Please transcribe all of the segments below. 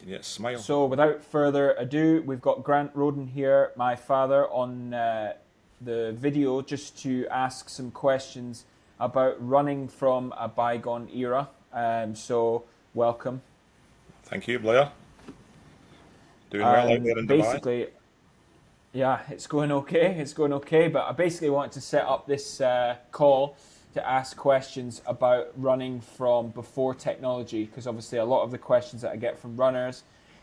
Yeah, smile. So without further ado, we've got Grant Roden here, my father, on the video just to ask some questions about running from a bygone era. So welcome. Thank you, Blair. Doing well out there in Dubai. Basically, yeah, it's going okay. It's going okay. But I basically wanted to set up this call to ask questions about running from before technology, because obviously a lot of the questions that I get from runners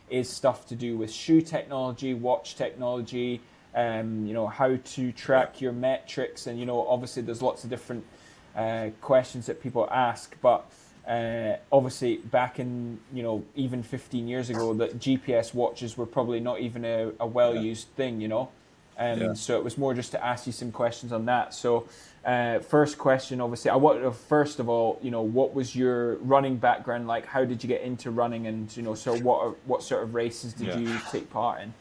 is stuff to do with shoe technology, watch technology, how to Yeah, track your metrics, and obviously there's lots of different questions that people ask, but obviously back in even 15 years ago, that GPS watches were probably not even a yeah, well-used thing. yeah. So it was more just to ask you some questions on that. So first question, obviously, I want to first of all, what was your running background like? How did you get into running, and so what sort of races did Yeah. you take part in?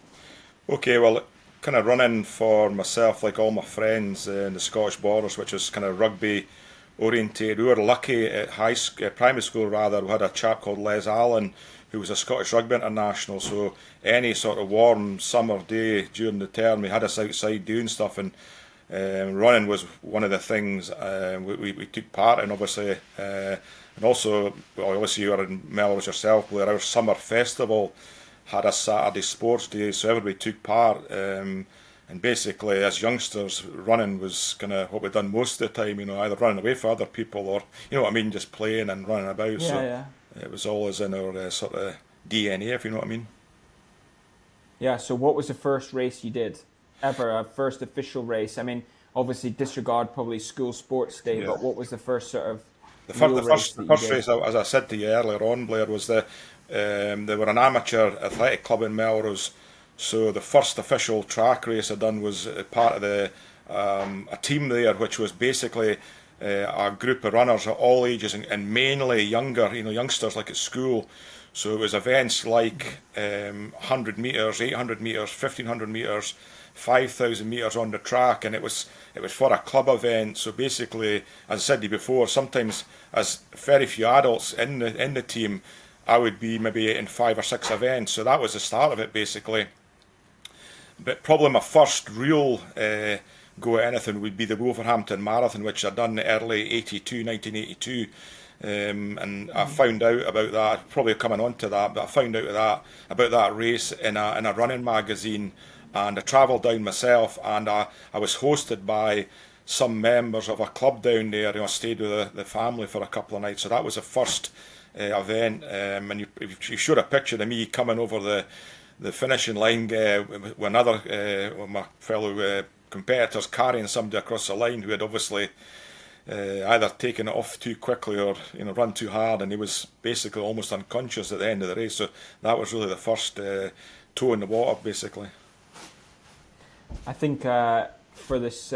Okay, well, kind of running for myself, like all my friends in the Scottish Borders, which is kind of rugby orientated. We were lucky at primary school rather. We had a chap called Les Allen, who was a Scottish rugby international. So any sort of warm summer day during the term, he had us outside doing stuff, and running was one of the things we took part in, obviously. And also, well, obviously, you were in Melrose yourself, where our summer festival had a Saturday sports day, so everybody took part. And basically, as youngsters, running was kind of what we'd done most of the time, either running away from other people or, you know what I mean, just playing and running about. Yeah, So yeah. it was always in our sort of DNA, if you know what I mean. Yeah, so what was the first race you did ever, a first official race? I mean, obviously disregard probably school sports day, Yeah. but what was the first sort of The first, real the race first, the that you first did? race, as I said to you earlier on, Blair, was they were an amateur athletic club in Melrose. So the first official track race I done was part of a team there, which was basically a group of runners at all ages and mainly younger, youngsters like at school. So it was events like 100 metres, 800 metres, 1500 metres, 5,000 metres on the track, and it was for a club event. So basically, as I said to you before, sometimes as very few adults in the team, I would be maybe in 5 or 6 events. So that was the start of it, basically. But probably my first real go at anything would be the Wolverhampton Marathon, which I done early 82, 1982. And I found out about that, probably coming on to that, but I found out about that race in a running magazine, and I travelled down myself, and I was hosted by some members of a club down there. I stayed with the family for a couple of nights, so that was the first event. And you showed a picture of me coming over the finishing line with with my fellow competitors carrying somebody across the line who had obviously either taken it off too quickly or run too hard, and he was basically almost unconscious at the end of the race. So that was really the first toe in the water, basically. I think for this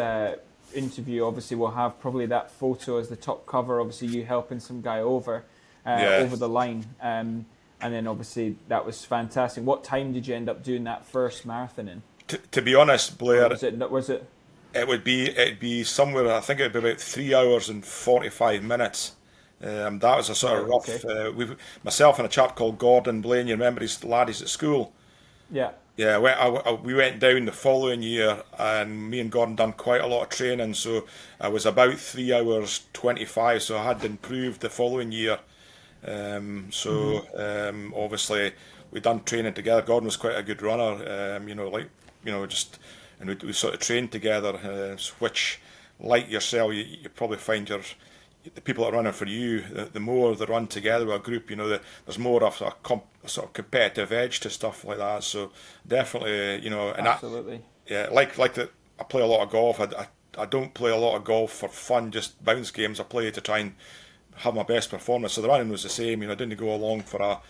interview, obviously we'll have probably that photo as the top cover. Obviously, you helping some guy Yeah. over the line, and then obviously that was fantastic. What time did you end up doing that first marathon in, To be honest, or Blair, was it? Was it? it'd be somewhere. I think it'd be about 3 hours and 45 minutes. That was a sort Right. of Okay. rough. Myself and a chap called Gordon Blaine. You remember his laddies at school? Yeah. Yeah, we went down the following year, and me and Gordon done quite a lot of training. So I was about 3 hours 25. So I had improved the following year. Hmm. Obviously we done training together. Gordon was quite a good runner. Just and we sort of trained together. Which, like yourself, you probably find the people that are running for you, the more they run together with a group, there's more of a sort of competitive edge to stuff like that. So definitely, and that, Absolutely. yeah, like that. I play a lot of golf. I don't play a lot of golf for fun, just bounce games. I play to try and have my best performance. So the running was the same. I didn't go along for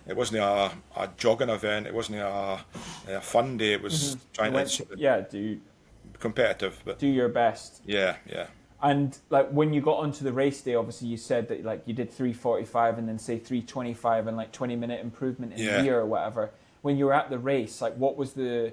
it wasn't a jogging event. It wasn't a fun day. It Hmm. was You trying to went to, sort of yeah, competitive. But do your best. yeah, yeah, And like when you got onto the race day, obviously you said that like you did 3:45 and then say 3:25 and like 20-minute improvement in a yeah. year or whatever. When you were at the race, like what was the?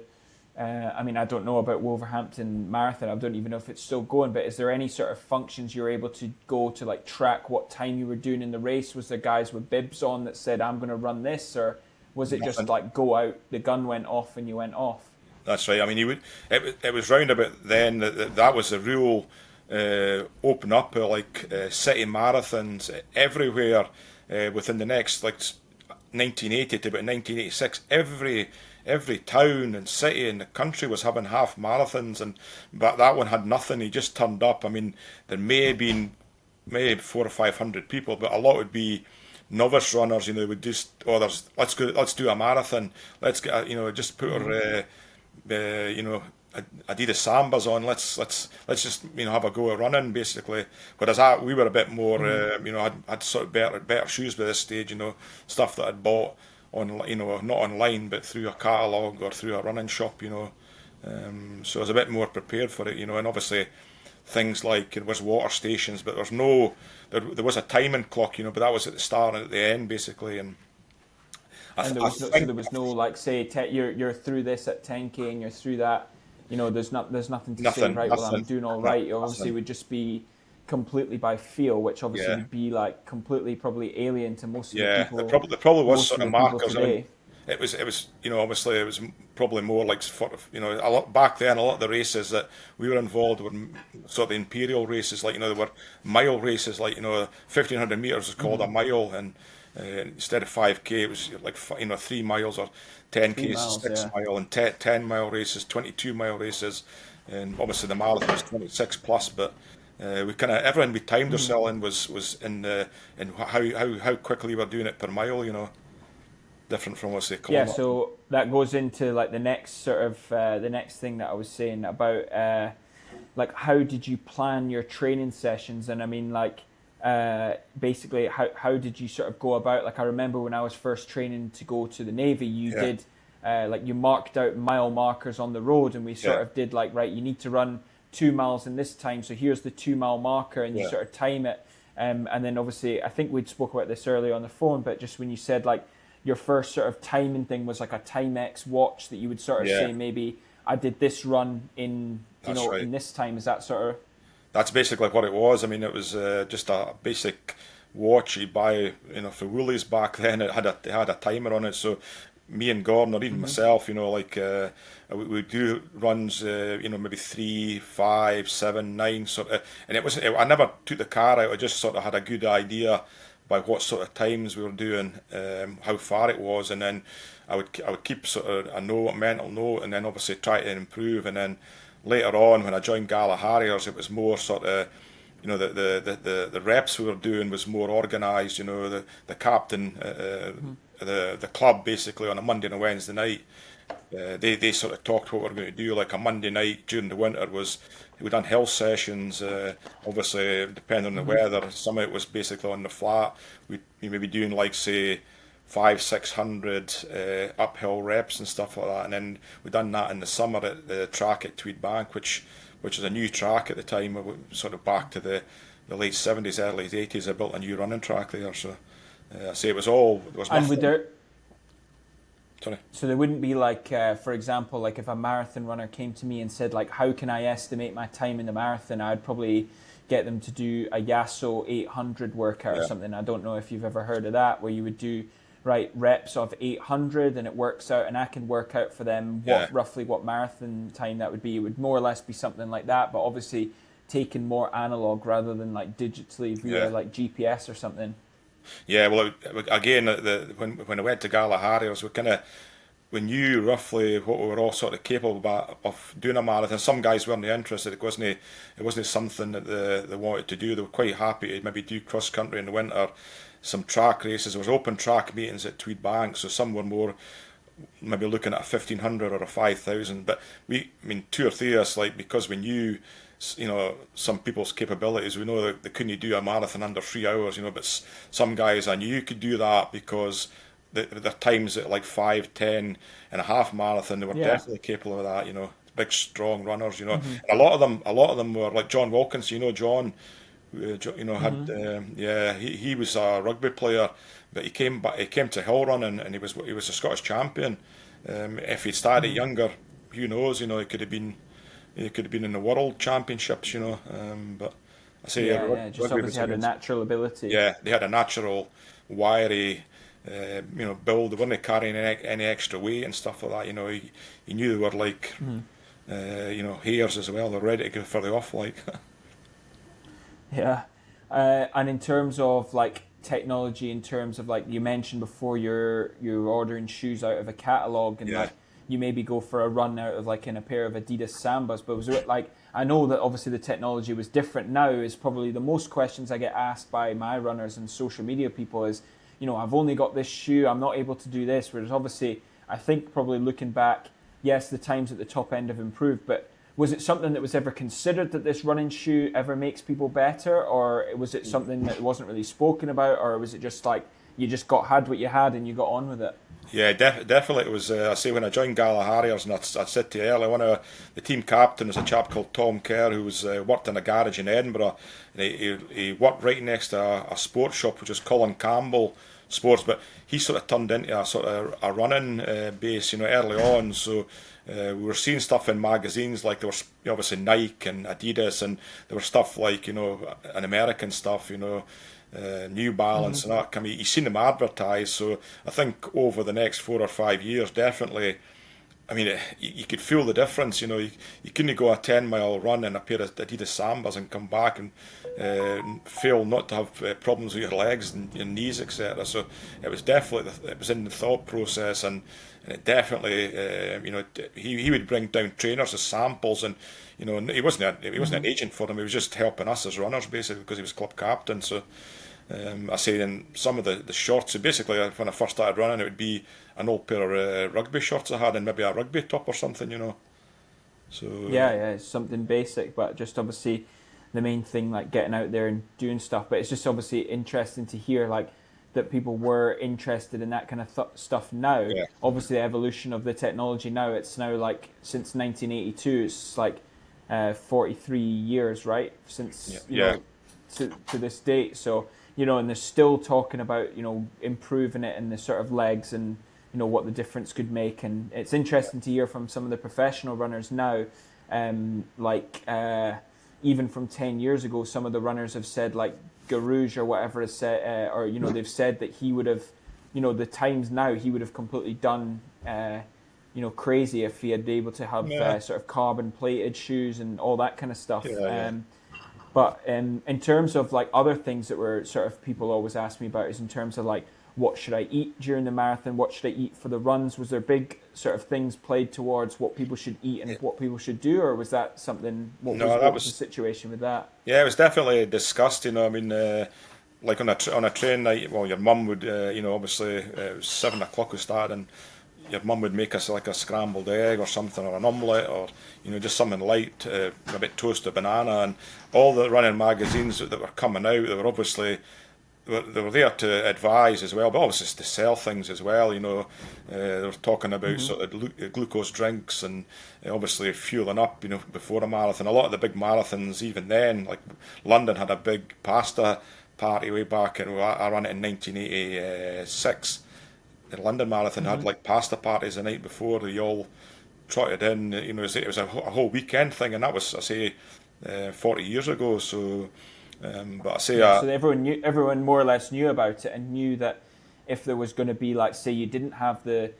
I mean, I don't know about Wolverhampton Marathon. I don't even know if it's still going. But is there any sort of functions you're able to go to like track what time you were doing in the race? Was there guys with bibs on that said I'm going to run this, or was it just nothing. like go out, the gun went off and you went off? That's right. I mean, it was round about then that was the real open up city marathons everywhere within the next 1980 to about 1986. Every town and city in the country was having half marathons, but that one had nothing. He just turned up. I mean, there may have been maybe 400 or 500 people, but a lot would be novice runners. Would just, let's do a marathon. Let's get just put our Adidas Sambas on. Let's just have a go at running basically. Whereas we were a bit more I'd sort of better shoes by this stage. Stuff that I'd bought on not online but through a catalogue or through a running shop. So I was a bit more prepared for it. And obviously things like there was water stations, but there was a timing clock. But that was at the start and at the end basically. And there was no like say you're through this at 10k and you're through that. There's nothing to say right. Well, I'm doing all right. Obviously, it would just be completely by feel, which obviously would be like completely probably alien to most of the people. There probably was sort of markers. Today. It was obviously it was probably more like a lot back then. A lot of the races that we were involved were sort of imperial races, there were mile races, 1500 meters was called a mile, and instead of 5k it was 3 miles, or 10k is 6 mile, and 10 mile races, 22 mile races, and obviously the marathon was 26 plus, but we kind of everyone we timed ourselves in was in how quickly we were doing it per mile, different from what's the kilometre. Yeah, so that goes into the next sort of the next thing that I was saying about how did you plan your training sessions? And I mean basically how did you sort of go about, I remember when I was first training to go to the Navy, you did you marked out mile markers on the road, and we sort of did right, you need to run 2 miles in this time, so here's the 2 mile marker, and you sort of time it, and then obviously I think we'd spoke about this earlier on the phone, but just when you said your first sort of timing thing was a Timex watch that you would sort of say maybe I did this run in in this time, is that sort of... That's basically what it was. I mean, it was just a basic watch you buy, for Woolies back then. It had a timer on it, so me and Gordon, or even myself, we do runs, maybe 3, 5, 7, 9 sort of, and I never took the car out. I just sort of had a good idea by what sort of times we were doing, how far it was, and then I would keep sort of a mental note, and then obviously try to improve, and then later on, when I joined Galahariers, it was more sort of, the reps we were doing was more organised. The captain, the club basically on a Monday and a Wednesday night, they sort of talked what we were going to do. Like a Monday night during the winter we done hill sessions. Obviously, depending on the weather, some of it was basically on the flat. We may be doing say 500-600 uphill reps and stuff like that, and then we done that in the summer at the track at Tweed Bank, which is a new track at the time. Sort of back to the late 70s, early 80s. I built a new running track there, so I say there was nothing. And Sorry. So there wouldn't be for example, if a marathon runner came to me and said how can I estimate my time in the marathon, I'd probably get them to do a Yasso 800 workout or something. I don't know if you've ever heard of that, where you would do reps of 800 and it works out, and I can work out for them roughly what marathon time that would be. It would more or less be something like that, but obviously taken more analog rather than digitally via GPS or something. Yeah, well, again, when I went to Galahariers, we knew roughly what we were all sort of capable of doing a marathon. Some guys weren't interested. It wasn't something that they wanted to do. They were quite happy to maybe do cross country in the winter, some track races. There was open track meetings at Tweed Bank, so some were more maybe looking at a 1500 or a 5000. But 2 or 3 of us, because we knew some people's capabilities, we know that they couldn't do a marathon under 3 hours, but some guys I knew could do that because their times at 5, 10 and a half marathon, they were definitely capable of that. Big strong runners, And a lot of them were like John Wilkins. John, had he was a rugby player, but he came to hill running, and he was a Scottish champion. If he'd started younger, who knows? He could have been in the world championships. But I say just obviously had a natural ability. Yeah, they had a natural, wiry build. They weren't carrying any extra weight and stuff like that. You knew they were like, hares as well. They're ready to go for the off, like. Yeah. And in terms of like technology, in terms of like you mentioned before, you're ordering shoes out of a catalog, and like you maybe go for a run out of like in a pair of Adidas Sambas. But was it like, I know that obviously the technology was different now. Is probably the most questions I get asked by my runners and social media people is, I've only got this shoe, I'm not able to do this. Whereas obviously, I think probably looking back, yes, the times at the top end have improved, but was it something that was ever considered that this running shoe ever makes people better, or was it something that wasn't really spoken about, or was it just like you just had what you had and you got on with it? Yeah, definitely. It was. I say when I joined Gallagher's, and I said to you earlier, one of the team captain was a chap called Tom Kerr, who was worked in a garage in Edinburgh, and he worked right next to a sports shop, which is Colin Campbell Sports, but he sort of turned into a sort of a running base, early on. So we were seeing stuff in magazines, like there was obviously Nike and Adidas, and there was stuff like an American stuff, New Balance and that. I mean, you've seen them advertised. So I think over the next 4 or 5 years, definitely. I mean, you could feel the difference. You couldn't go a 10-mile run in a pair of Adidas Sambas and come back and fail not to have problems with your legs and your knees, etc. So it was definitely it was in the thought process, and it definitely he would bring down trainers as samples, and he wasn't an agent for them. He was just helping us as runners basically because he was club captain. So. I say in some of the shorts, so basically when I first started running, it would be an old pair of rugby shorts I had and maybe a rugby top or something, So yeah, it's something basic, but just obviously the main thing, like getting out there and doing stuff. But it's just obviously interesting to hear like that people were interested in that kind of stuff now. Yeah. Obviously the evolution of the technology now, it's now like since 1982, it's like 43 years, right? Since, to this date. So, and they're still talking about, improving it and the sort of legs and, what the difference could make. And it's interesting to hear from some of the professional runners now, even from 10 years ago, some of the runners have said, like Garouge or whatever has said, they've said that he would have, the times now, he would have completely done, crazy if he had been able to have sort of carbon plated shoes and all that kind of stuff. But in terms of like other things that were sort of people always ask me about is in terms of like, what should I eat during the marathon? What should I eat for the runs? Was there big sort of things played towards what people should eat and what people should do? Or was that something, what was the situation with that? Yeah, it was definitely discussed, I mean, like on a train night, well, your mum would, obviously it was 7 o'clock we started, and your mum would make us like a scrambled egg or something, or an omelette, or just something light, a bit toast, a banana, and all the running magazines that were coming out, they were obviously they were there to advise as well, but obviously to sell things as well. They were talking about sort of glucose drinks and obviously fueling up, before a marathon. A lot of the big marathons, even then, like London had a big pasta party way back, and I ran it in 1986. The London Marathon had like pasta parties the night before. They all trotted in. It was a whole weekend thing, and that was, I say, 40 years ago. So, but I say, so everyone more or less knew about it and knew that if there was going to be, like, say, you didn't have the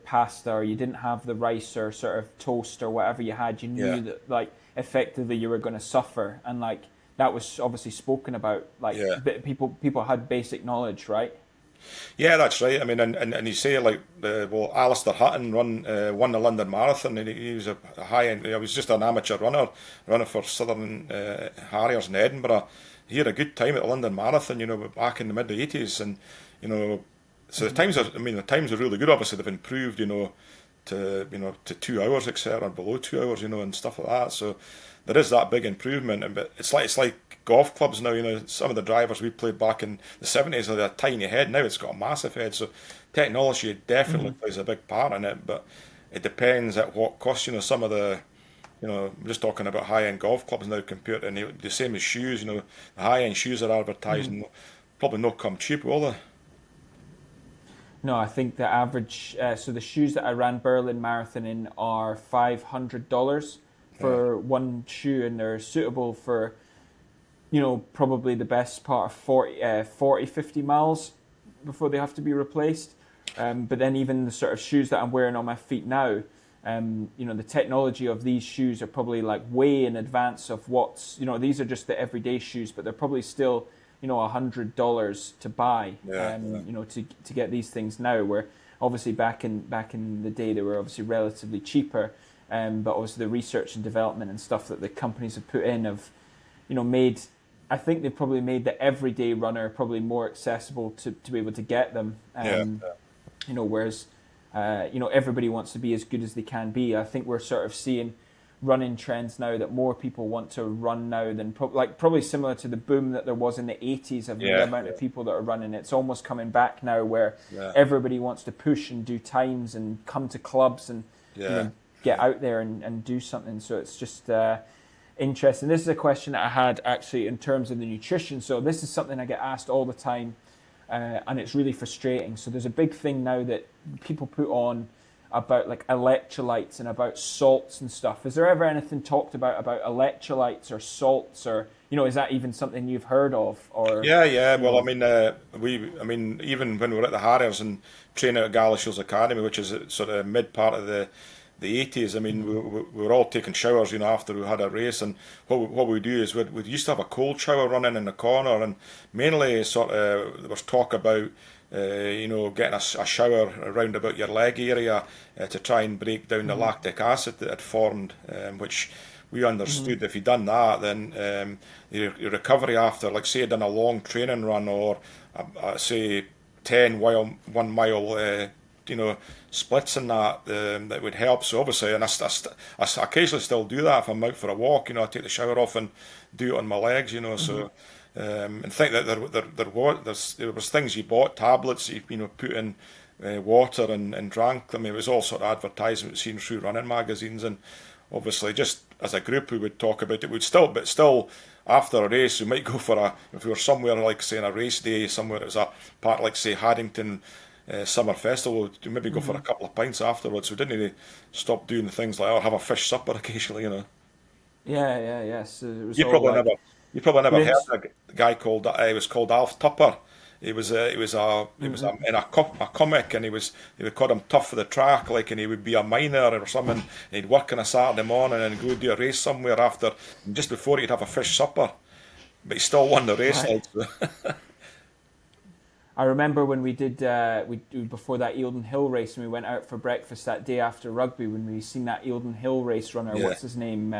pasta or you didn't have the rice or sort of toast or whatever you had, you knew that like effectively you were going to suffer, and like that was obviously spoken about. Like people had basic knowledge, right? Yeah, that's right. I mean, and you say like, Alistair Hutton won the London Marathon, and he was a high end. He was just an amateur runner for Southern Harriers in Edinburgh. He had a good time at the London Marathon, back in the mid '80s, and so the times are really good. Obviously, they've improved, to 2 hours, etc., below 2 hours, and stuff like that. So there is that big improvement, but it's like golf clubs now. Some of the drivers we played back in the '70s had a tiny head. Now it's got a massive head. So technology definitely plays a big part in it, but it depends at what cost. Some of the, I'm just talking about high-end golf clubs now compared to the same as shoes. The high-end shoes are advertising probably not come cheap, will they? No, I think the average. So the shoes that I ran Berlin Marathon in are $500 for one shoe, and they're suitable for, probably the best part of 40, 50 miles. before they have to be replaced. But then even the sort of shoes that I'm wearing on my feet now, the technology of these shoes are probably like way in advance of what's, these are just the everyday shoes, but they're probably still, $100 to buy, to get these things now, where obviously back in the day they were obviously relatively cheaper, but obviously the research and development and stuff that the companies have put in have, I think they've probably made the everyday runner probably more accessible to be able to get them. Whereas, everybody wants to be as good as they can be. I think we're sort of seeing running trends now that more people want to run now than probably similar to the boom that there was in the 80s of the amount of people that are running. It's almost coming back now where everybody wants to push and do times and come to clubs and get out there and do something. So it's just interesting. This is a question that I had actually in terms of the nutrition. So this is something I get asked all the time, and it's really frustrating. So there's a big thing now that people put on about like electrolytes and about salts and stuff. Is there ever anything talked about electrolytes or salts, or is that even something you've heard of? Or Well, even when we were at the Harriers and training at Galashill's Academy, which is sort of mid part of the 80s, we were all taking showers, after we had a race, and what we do is we used to have a cold shower running in the corner, and mainly there was talk about getting a shower around about your leg area to try and break down the lactic acid that had formed, which we understood if you'd done that, then your recovery after, like say you'd done a long training run or say 10 1 mile splits in that would help. So obviously, and I occasionally still do that if I'm out for a walk. I take the shower off and do it on my legs. So and think that there was things you bought, tablets you put in water and drank. it was all sort of advertisement seen through running magazines, and obviously just as a group we would talk about it. But still after a race we might go if we were somewhere like say on a race day somewhere, it was a part like say Haddington Summer Festival, to maybe go for a couple of pints afterwards. We didn't really stop doing things like have a fish supper occasionally. So it was you probably never heard a guy called he was called Alf Tupper. He was in a comic, and they would call him Tough for the Track, and he would be a miner or something, and he'd work on a Saturday morning and go do a race somewhere after, and just before he'd have a fish supper, but he still won the race. I remember when we did before that Eildon Hill race, and we went out for breakfast that day after rugby, when we seen that Eildon Hill race runner, what's his name,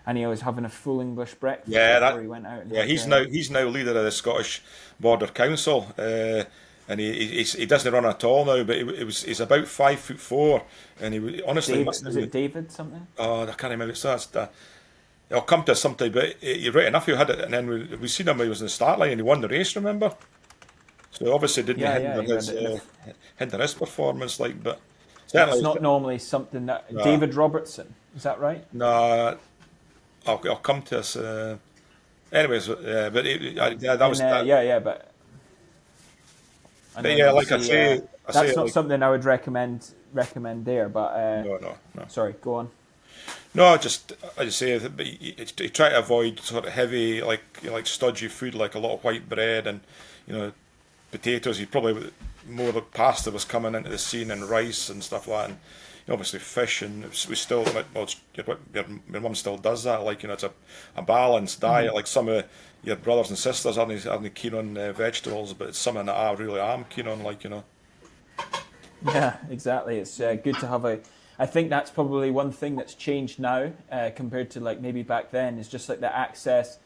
and he was having a full English breakfast before he went out. He's now leader of the Scottish Border Council, and he doesn't run at all now. But he's about 5'4", and he honestly was it David something? Oh, I can't remember. So I'll come to something, but you're right enough. You had it, and then we seen him. He was in the start line, and he won the race. Remember? So obviously didn't hinder his performance, but certainly it's not normally something that David Robertson, is that right? No, I'll come to us. Anyways, but that was but like I say, that's not something I would recommend there. But no. Sorry, go on. No, I just say that, but you try to avoid sort of heavy, like stodgy food, like a lot of white bread and potatoes. You probably more of the pasta was coming into the scene, and rice and stuff like that, and obviously fish, and we still, your mum still does that, it's a balanced diet. Like some of your brothers and sisters aren't keen on vegetables, but it's something that I really am keen on, Yeah, exactly. It's good to have I think that's probably one thing that's changed now compared to maybe back then, is just the access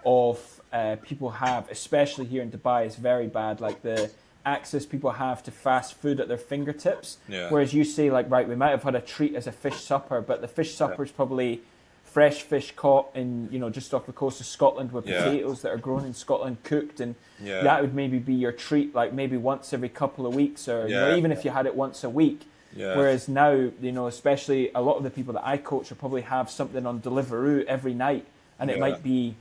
of people have, especially here in Dubai, is very bad. The access people have to fast food at their fingertips. Whereas you say we might have had a treat as a fish supper, but the fish supper is probably fresh fish caught in just off the coast of Scotland with potatoes that are grown in Scotland, cooked, and that would maybe be your treat, maybe once every couple of weeks, or even if you had it once a week. Whereas now, especially a lot of the people that I coach will probably have something on Deliveroo every night, and it might be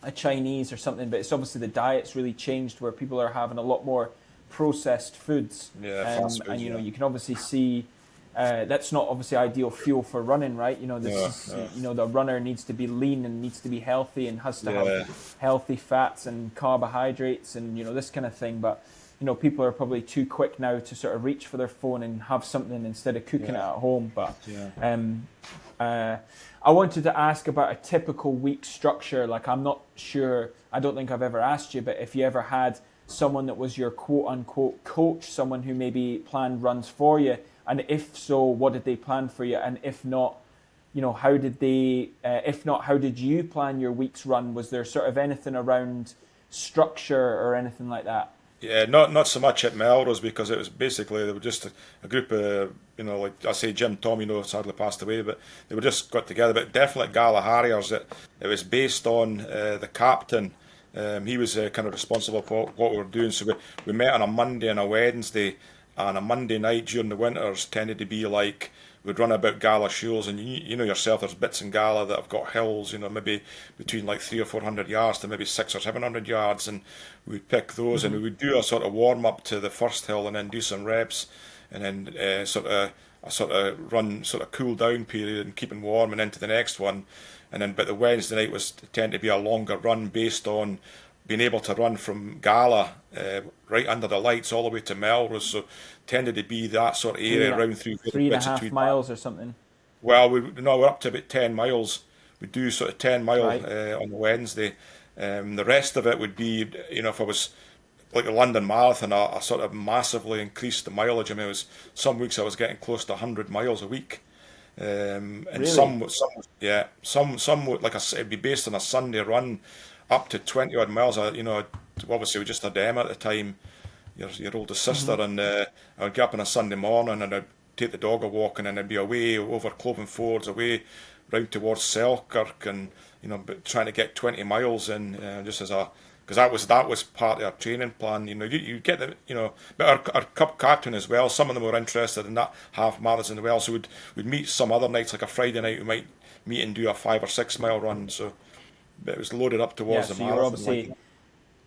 a Chinese or something, but it's obviously the diet's really changed, where people are having a lot more processed foods, and you can obviously see that's not obviously ideal fuel for running, right? The runner needs to be lean and needs to be healthy and has to have healthy fats and carbohydrates and this kind of thing. But people are probably too quick now to sort of reach for their phone and have something instead of cooking it at home. But I wanted to ask about a typical week structure. Like, I'm not sure, I don't think I've ever asked you, but if you ever had someone that was your quote unquote coach, someone who maybe planned runs for you, and if so, what did they plan for you? And if not, how did they, if not, how did you plan your week's run? Was there sort of anything around structure or anything like that? Yeah, not so much at Melrose, because it was basically, they were just a group of, like I say, Jim Tom, sadly passed away, but they were just got together. But definitely Gala Harriers, it was based on the captain. He was kind of responsible for what we were doing. So we met on a Monday and a Wednesday, and a Monday night during the winters tended to be like, we'd run about Gala shows, and you know yourself, there's bits in Gala that have got hills, maybe between like 300 or 400 yards to maybe 600 or 700 yards, and we'd pick those, and we would do a sort of warm up to the first hill, and then do some reps, and then sort of run, sort of cool down period, and keeping warm, and into the next one, and then but the Wednesday night was tend to be a longer run based on being able to run from Gala right under the lights all the way to Melrose, so tended to be that sort of area around through 3.5 miles or something. Well, we're up to about 10 miles. We do sort of 10 mile on the Wednesday. The rest of it would be, if I was like the London Marathon, I sort of massively increased the mileage. I mean, some weeks I was getting close to 100 miles a week. And really? some would, like I said, it'd be based on a Sunday run up to 20 odd miles. Obviously we just had Emma at the time, your oldest sister, and I would get up on a Sunday morning, and I'd take the dog a walk, and then I'd be away over Cloven Fords, away round towards Selkirk, and trying to get 20 miles in, just as a, because that was part of our training plan. You get the, but our cup captain as well, some of them were interested in that half marathon as well, so we'd meet some other nights, like a Friday night we might meet and do a 5 or 6 mile run, so but it was loaded up towards the marathon. Obviously,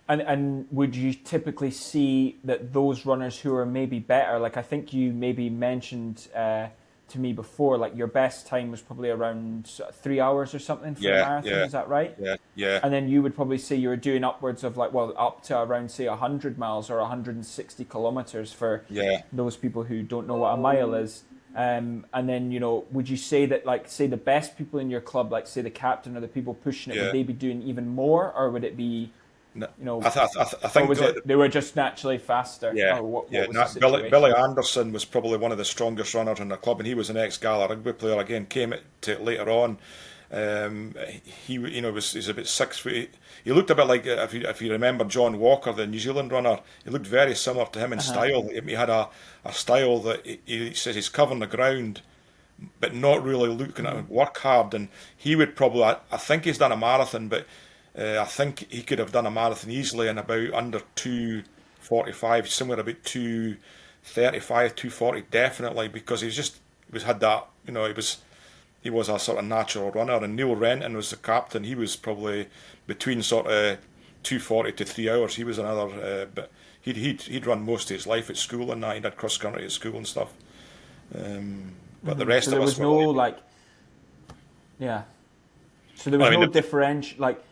and would you typically see that those runners who are maybe better, like I think you maybe mentioned to me before, like your best time was probably around 3 hours or something for the marathon, is that right? Yeah. And then you would probably say you were doing upwards of up to around say 100 miles or 160 kilometers for those people who don't know what a mile is. And then, would you say that, like, say the best people in your club, like say the captain or the people pushing it, would they be doing even more, or would it be, I think they were just naturally faster? Yeah, What was the situation? Billy Anderson was probably one of the strongest runners in the club, and he was an ex-Gala rugby player. Again, came to it later on. He's about 6 foot. He looked a bit like, if you remember John Walker, the New Zealand runner. He looked very similar to him in style. He had a style that he says he's covering the ground, but not really looking at work hard. And he would probably, I think he's done a marathon, but I think he could have done a marathon easily in about under 2:45, somewhere about 2:35, 2:40, definitely, because had that. He was a sort of natural runner, and Neil Renton was the captain. He was probably between sort of 2:40 to 3 hours. He was another, but he'd run most of his life at school, and that he did cross country at school and stuff. But the rest so there of us was no So there was no differential, like.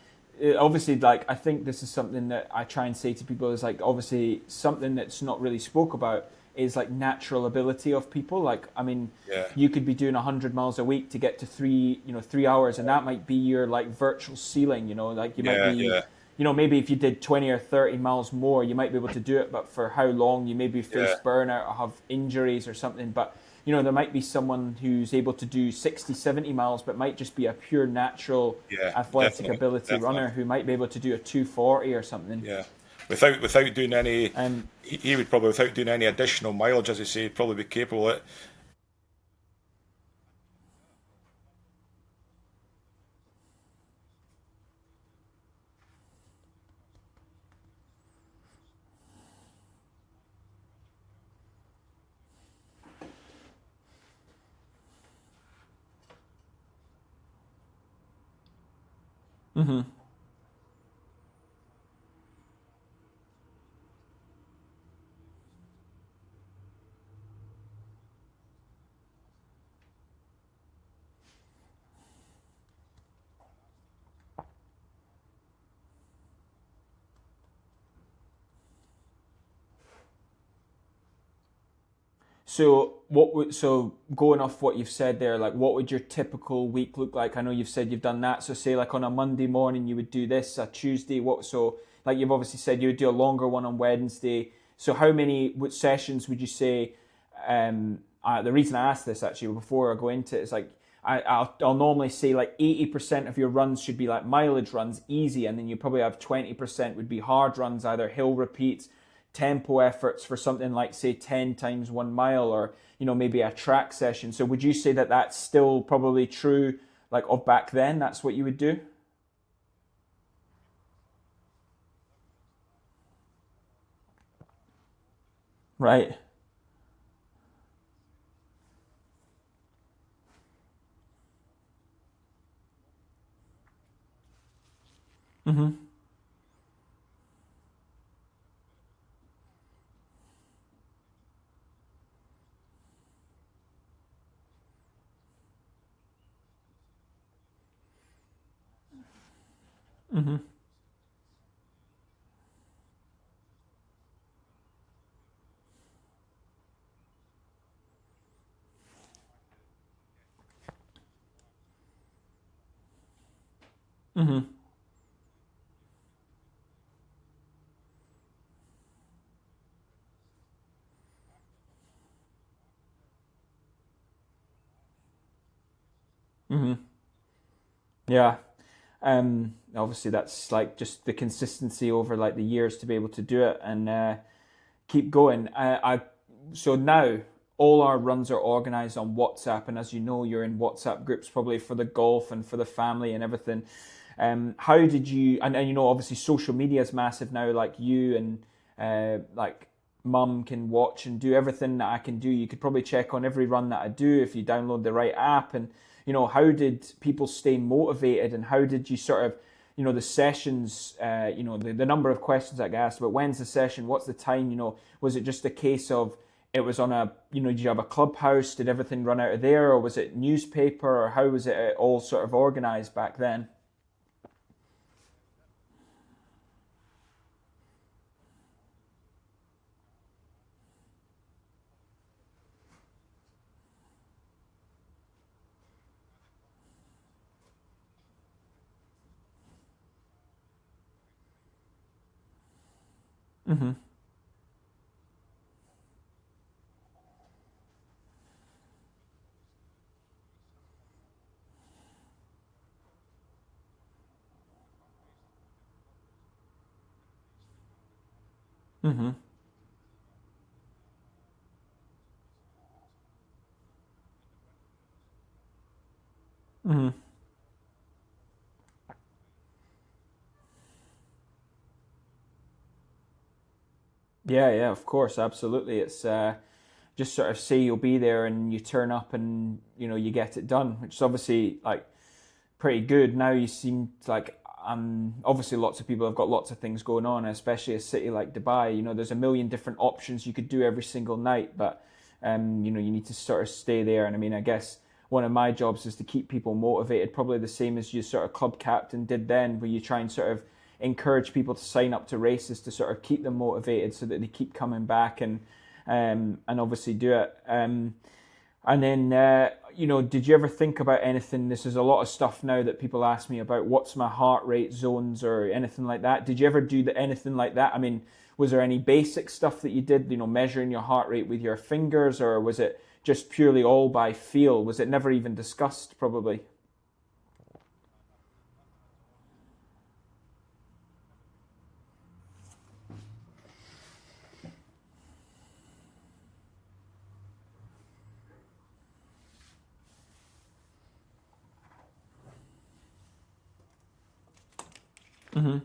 Obviously, like, I think this is something that I try and say to people is, like, obviously something that's not really spoke about is like natural ability of people. Like, I mean, you could be doing 100 miles a week to get to 3 hours, and that might be your like virtual ceiling. Like you might be, maybe if you did 20 or 30 miles more, you might be able to do it, but for how long? You maybe face burnout or have injuries or something. But there might be someone who's able to do 60, 70 miles, but might just be a pure natural athletic ability runner who might be able to do a 2:40 or something. Yeah, without doing any, he would probably, without doing any additional mileage, as you say, he'd probably be capable of it. Mm-hmm. So going off what you've said there, like what would your typical week look like? I know you've said you've done that. So say like on a Monday morning you would do this, a Tuesday. So like you've obviously said you would do a longer one on Wednesday. So how many sessions would you say? The reason I asked this actually before I go into it is like I'll normally say like 80% of your runs should be like mileage runs, easy, and then you probably have 20% would be hard runs, either hill repeats, tempo efforts for something like say 10 times 1 mile, or maybe a track session. So would you say that that's still probably true, like of back then? That's what you would do, right? Mm-hmm. Mm-hmm. Mm-hmm. Mm-hmm. Yeah. Obviously that's like just the consistency over like the years to be able to do it and keep going. So now all our runs are organized on WhatsApp, and as you know, you're in WhatsApp groups probably for the golf and for the family and everything. How did you? And obviously social media is massive now. Like you and like mum can watch and do everything that I can do. You could probably check on every run that I do if you download the right app. And how did people stay motivated, and how did you sort of the sessions, the number of questions I get asked about when's the session, what's the time, was it just a case of it was on a, did you have a clubhouse, did everything run out of there, or was it newspaper, or how was it all sort of organized back then? Mm-hmm. Mm-hmm. Mm-hmm. Yeah, of course, absolutely. It's just sort of say you'll be there and you turn up and you get it done, which is obviously like pretty good. Now you seem like obviously lots of people have got lots of things going on, especially a city like Dubai. There's a million different options you could do every single night, but you need to sort of stay there. And I mean, I guess one of my jobs is to keep people motivated, probably the same as you sort of club captain did then, where you try and sort of encourage people to sign up to races to sort of keep them motivated so that they keep coming back and obviously do it. And then, did you ever think about anything? This is a lot of stuff now that people ask me about what's my heart rate zones or anything like that. Did you ever do anything like that? I mean, was there any basic stuff that you did, measuring your heart rate with your fingers, or was it just purely all by feel? Was it never even discussed, probably? Mm-hmm.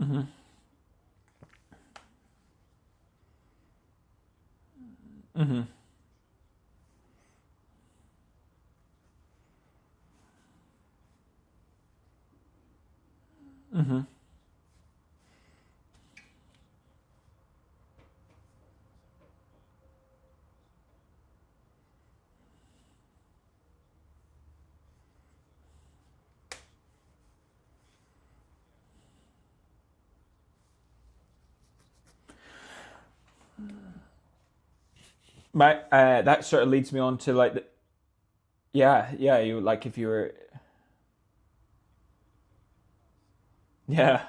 Mm-hmm. Mm-hmm. Mm-hmm. My that sort of leads me on to like yeah, you like if you were yeah.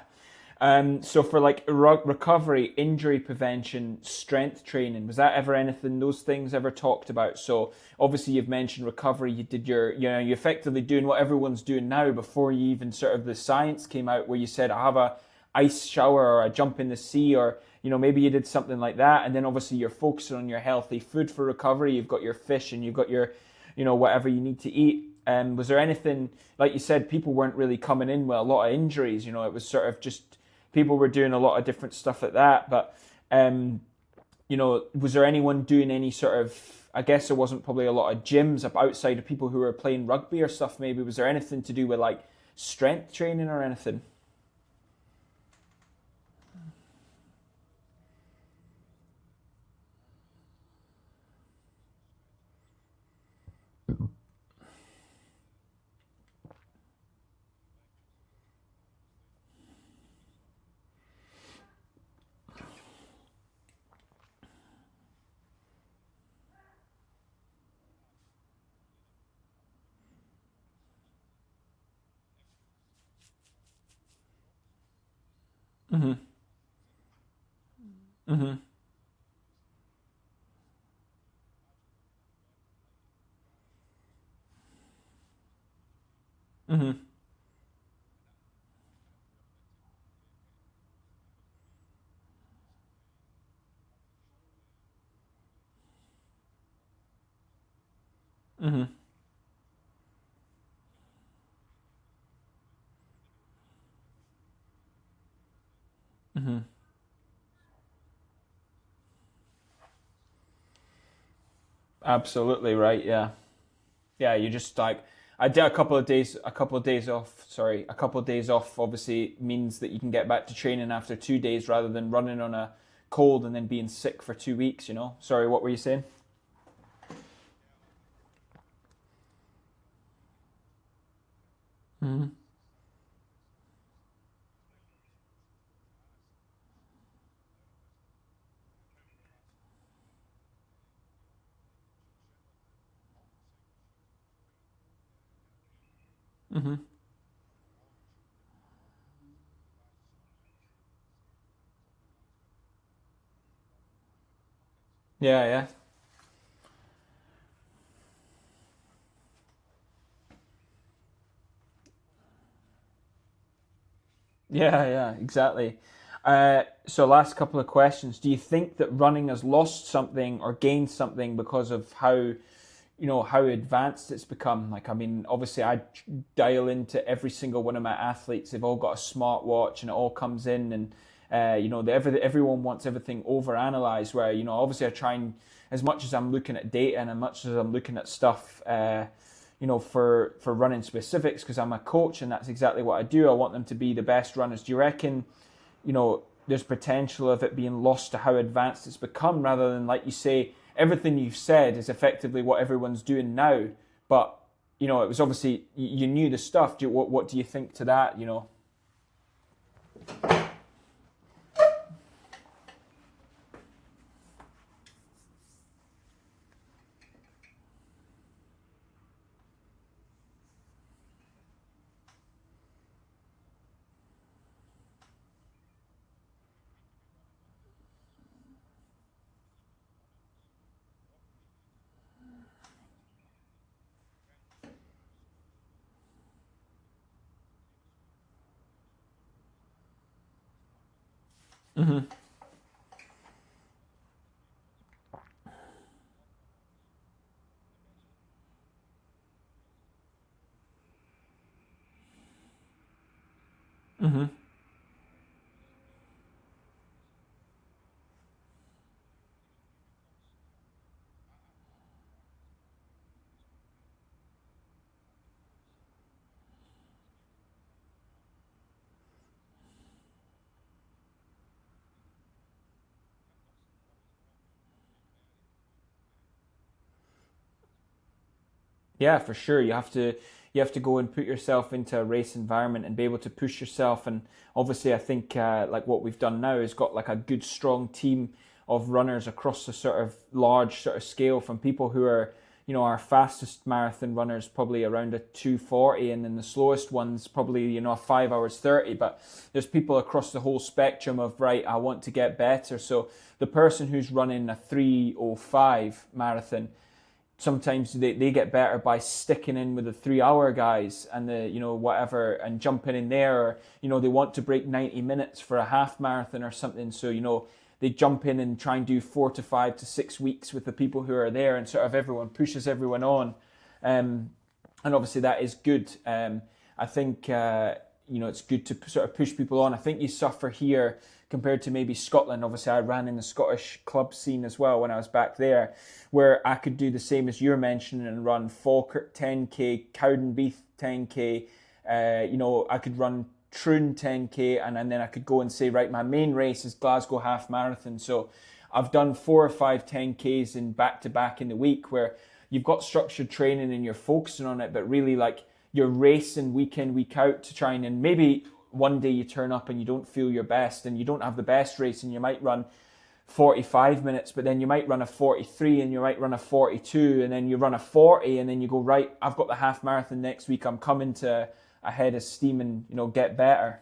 So for like recovery, injury prevention, strength training, was that ever anything those things ever talked about? So obviously you've mentioned recovery. You did you effectively doing what everyone's doing now before you even sort of the science came out, where you said I have a ice shower or a jump in the sea, or maybe you did something like that, and then obviously you're focusing on your healthy food for recovery. You've got your fish and you've got your whatever you need to eat. Was there anything, like you said, people weren't really coming in with a lot of injuries? It was sort of just people were doing a lot of different stuff at that. But was there anyone doing any sort of? I guess there wasn't probably a lot of gyms up outside of people who were playing rugby or stuff. Maybe was there anything to do with like strength training or anything? Mhm. Mhm. Mhm. Mhm. Mhm. Absolutely right. Yeah. Yeah, you just like I did a couple of days off. Sorry, a couple of days off obviously means that you can get back to training after 2 days rather than running on a cold and then being sick for 2 weeks. Sorry, what were you saying? Hmm. Hmm. Yeah, yeah, yeah, exactly. So last couple of questions. Do you think that running has lost something or gained something because of how advanced it's become? Like, I mean, obviously I dial into every single one of my athletes. They've all got a smartwatch and it all comes in, and everyone wants everything over analyzed, where obviously I try and, as much as I'm looking at data and as much as I'm looking at stuff for running specifics, because I'm a coach and that's exactly what I do. I want them to be the best runners. Do you reckon there's potential of it being lost to how advanced it's become, rather than, like you say, everything you've said is effectively what everyone's doing now? But it was obviously you knew the stuff. What do you think to that? Hmm. Hmm. Yeah, for sure. You have to go and put yourself into a race environment and be able to push yourself. And obviously, I think like what we've done now is got like a good strong team of runners across the sort of large sort of scale, from people who are, our fastest marathon runners probably around a 2:40, and then the slowest ones probably, a 5 hours 30. But there's people across the whole spectrum of, right, I want to get better. So the person who's running a 3:05 marathon, sometimes they get better by sticking in with the 3 hour guys and the, whatever, and jumping in there. Or, they want to break 90 minutes for a half marathon or something. So, they jump in and try and do 4 to 5 to 6 weeks with the people who are there, and sort of everyone pushes everyone on. And obviously that is good. I think, it's good to sort of push people on. I think you suffer here compared to maybe Scotland. Obviously I ran in the Scottish club scene as well when I was back there, where I could do the same as you're mentioning and run Falkirk 10k, Cowdenbeath 10k, I could run Troon 10k, and then I could go and say, right, my main race is Glasgow Half Marathon. So I've done 4 or 5 10ks in back-to-back in the week, where you've got structured training and you're focusing on it, but really like you're racing week in, week out to try and maybe one day you turn up and you don't feel your best and you don't have the best race, and you might run 45 minutes, but then you might run a 43 and you might run a 42, and then you run a 40, and then you go, right, I've got the half marathon next week, I'm coming to a head of steam and, get better.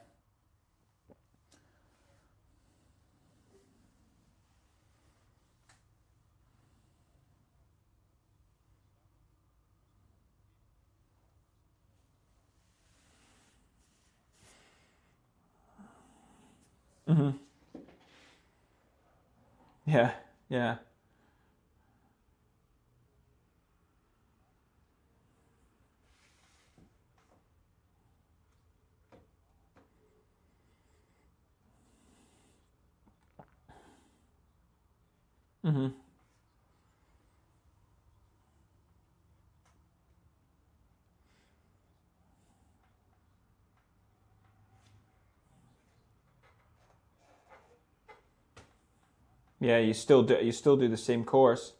Mm-hmm. Yeah, yeah. Mm-hmm. Yeah, you still do the same course.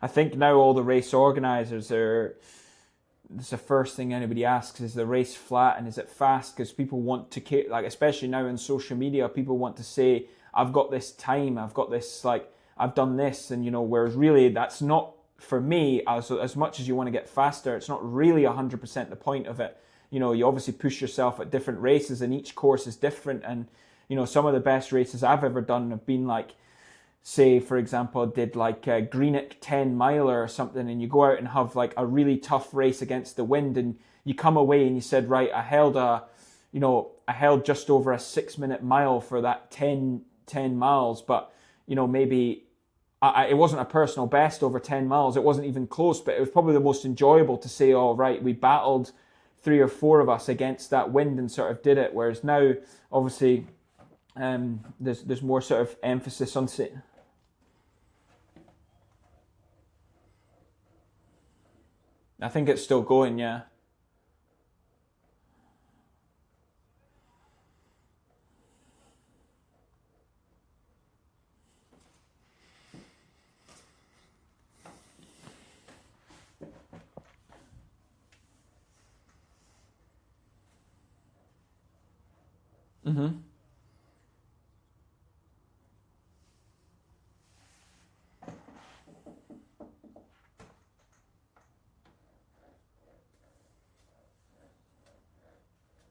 I think now all the race organisers are. It's the first thing anybody asks: is the race flat and is it fast? Because people want to, like, especially now in social media, people want to say, "I've got this time, I've got this, like, I've done this," and whereas really that's not, for me, as much as you want to get faster, it's not really 100% the point of it. You obviously push yourself at different races, and each course is different. And some of the best races I've ever done have been like, say, for example, I did like a Greenock 10 miler or something, and you go out and have like a really tough race against the wind, and you come away and you said, right, I held just over a 6 minute mile for that 10 miles, but maybe it wasn't a personal best over 10 miles. It wasn't even close, but it was probably the most enjoyable to say, oh, right, we battled 3 or 4 of us against that wind and sort of did it. Whereas now, obviously, there's more sort of emphasis on it. I think it's still going, yeah. Mhm.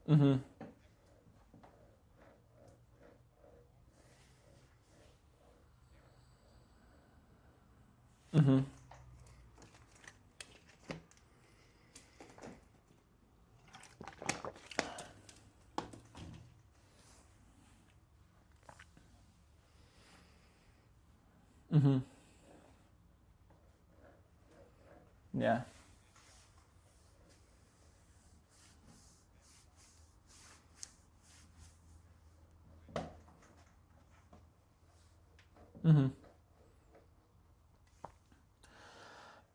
Mhm. Mhm. Mhm. Yeah. Mhm.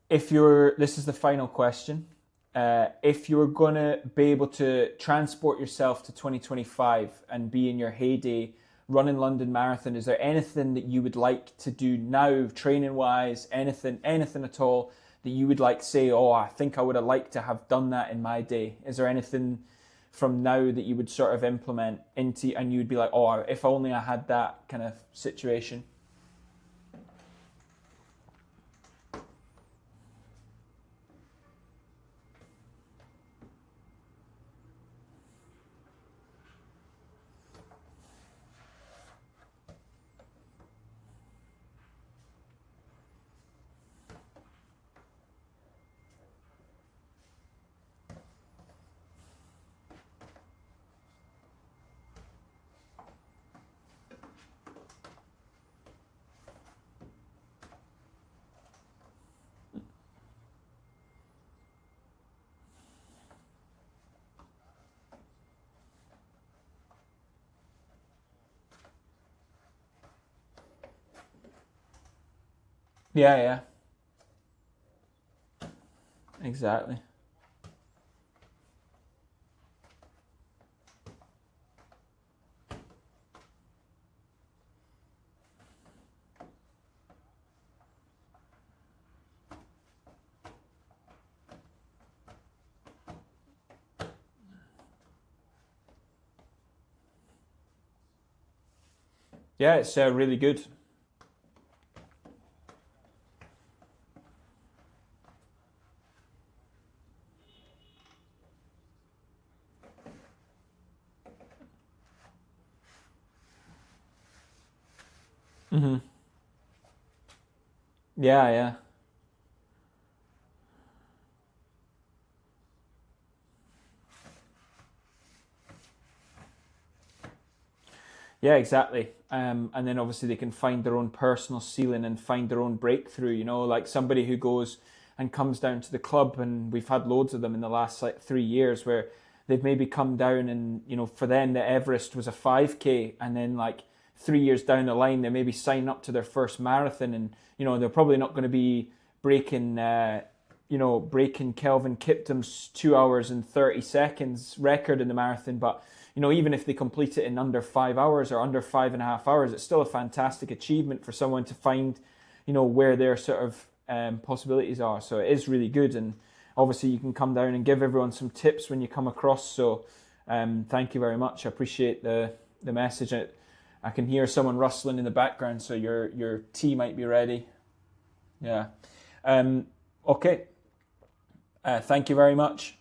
This is the final question. If you were going to be able to transport yourself to 2025 and be in your heyday running London Marathon, is there anything that you would like to do now, training wise, anything at all that you would like to say, oh, I think I would have liked to have done that in my day? Is there anything from now that you would sort of implement into, and you'd be like, oh, if only I had that kind of situation? Yeah, yeah, exactly. Yeah, it's really good. Hmm. Yeah, yeah. Yeah, exactly. And then obviously they can find their own personal ceiling and find their own breakthrough. Like somebody who goes and comes down to the club, and we've had loads of them in the last like 3 years where they've maybe come down and for them the Everest was a 5K, and then like 3 years down the line they maybe sign up to their first marathon, and they're probably not going to be breaking breaking Kelvin Kiptum's 2 hours and 30 seconds record in the marathon, but even if they complete it in under 5 hours or under 5.5 hours, it's still a fantastic achievement for someone to find, where their sort of possibilities are. So it is really good, and obviously you can come down and give everyone some tips when you come across. So thank you very much. I appreciate the message. I can hear someone rustling in the background, so your tea might be ready. Yeah. Okay. Thank you very much.